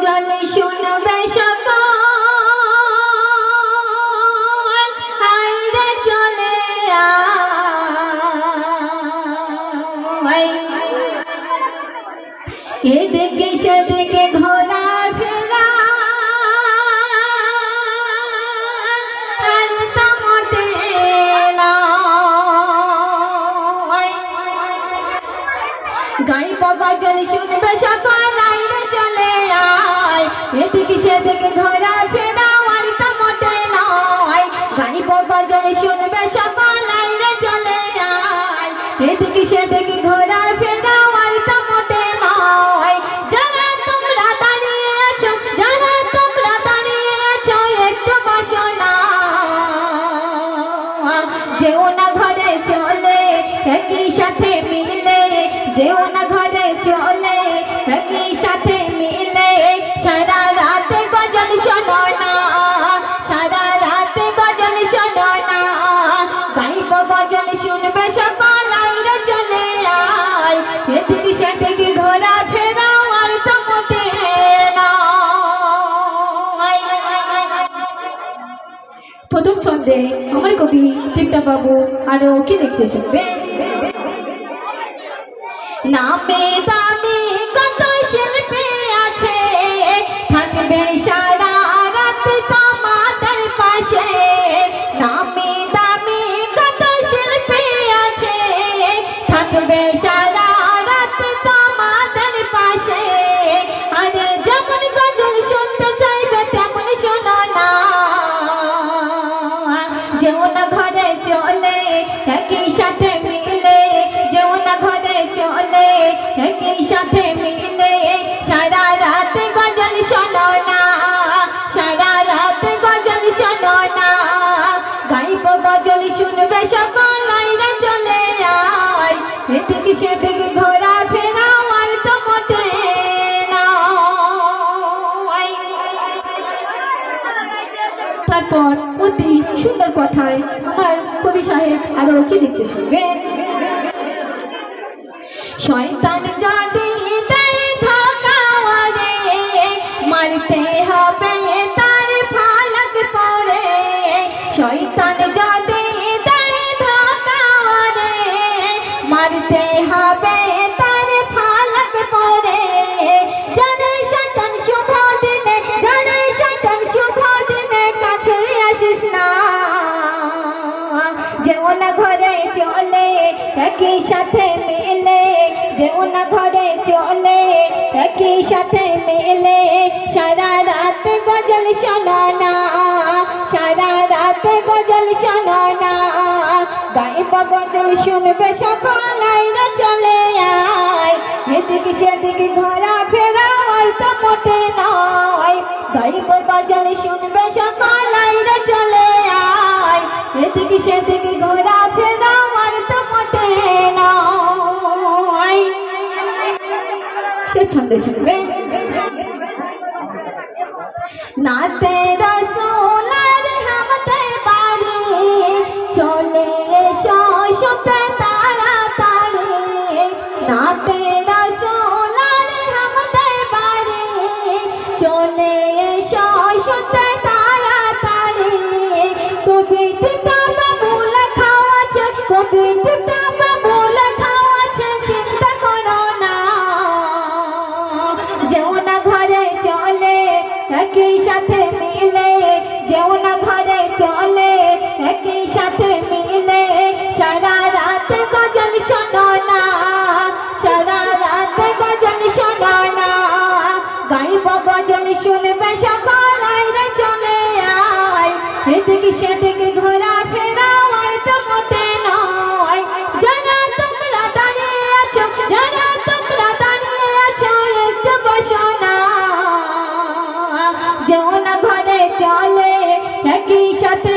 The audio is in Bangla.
জলে শুনবে সকল আইরে চলে এদিকে সেদিকে ঘোরা ফেরা আর তো মোটে না গাইব গজল শুনবে সকল আইরে চলে আয় এদিকে সেদিকে ঘোরা ফেরা আর তো মোটে নয় গাইব গজল শুনবে সকল আইরে চলে আয় এদিকে সেদিকে ঘোরা ফেরা আর তো মোটে নয় যারা তোমরা দাঁড়িয়ে আছো একটু বসো না যেও না ঘরে চলে একই সাথে মিলে যেও না ঘরে চলে একই সাথে মিলে সারা রাত গজল শোনো না সারা রাত গজল শোনো না গাইব গজল শুনবে সকল আইরে চলে আয় এদিকে সেদিকে ঘোরা ফেরা আর তো মোটে না প্রথম ছন্দে আমার কবি টিপটা বাবু আরো কি লিখছে শুনবে নামে দামি কত শিল্পী আছে থাকবে সারা রাত তোমাদের পাশে নামে দামি কত শিল্পী আছে থাকবে সারা রাত তোমাদের পাশে আরে যেমন গজল শুনতে চাইবে তেমন শোনো না যেও না ঘরে চলে একই সাথে মিলে যেও না ঘরে চলে একই সাথে মিলে সারা রাত গজল শোনো না সারা রাত গজল শোনো না গাইব গজল শুনবে সকল আইরে চলে আয় এদিকে সেদিকে ঘোরা ফেরা আর তো মোটে না তারপর অতি সুন্দর কথায় আমার কবি সাহেব আরো কি লিখছে শুনবে শয়তান যদি দেয় ধোঁকা ওরে মারতে হবে তার ফালক পরে শয়তান যদি দেয় ধোঁকা ওরে মারতে হবে তার ফালক পরে জানে শয়তান শুভ দিনে কাছে আসিস না যেও না ঘরে চলে একই সাথে মিলে যেও না ঘরে চলে একই সাথে মিলে সারা রাত গজল শোনো না সারা রাত গজল শোনো না গাইব গজল শুনবে সকল আইরে চলে আয় এদিকে সেদিকে ঘোরা ফেরা আর তো মোটে নয় গাইব গজল শুনবে সকল আইরে চলে আয় এদিকে সেদিকে ঘোরা ফেরা আর তো মোটে নয় সে ছন্দে শুনবে নাতে রাসূলের হামদে বাড়ি চলে এসো শুতে তাড়াতাড়ি নাতে রাসূলের হামদে বাড়ি চলে এসো শুতে তাড়াতাড়ি কবি টিপটা বাবু লেখা আছে কবি টিপটা বাবু লেখা আছে চিন্তা করো না যেও না ঘরে চলে একই সাথে মিলে যেও না ঘরে চলে একই সাথে মিলে সারা রাত গজল শোনো না সারা রাত গজল শোনো না গাইব গজল শুনবে সকল আইরে চলে আয় এদিকে সেদিকে ঘোরা ফেরা আর তো মোটে নয় যারা তোমরা দাঁড়িয়ে আছো একটু বসো না যেও না ঘরে চলে একই সাথে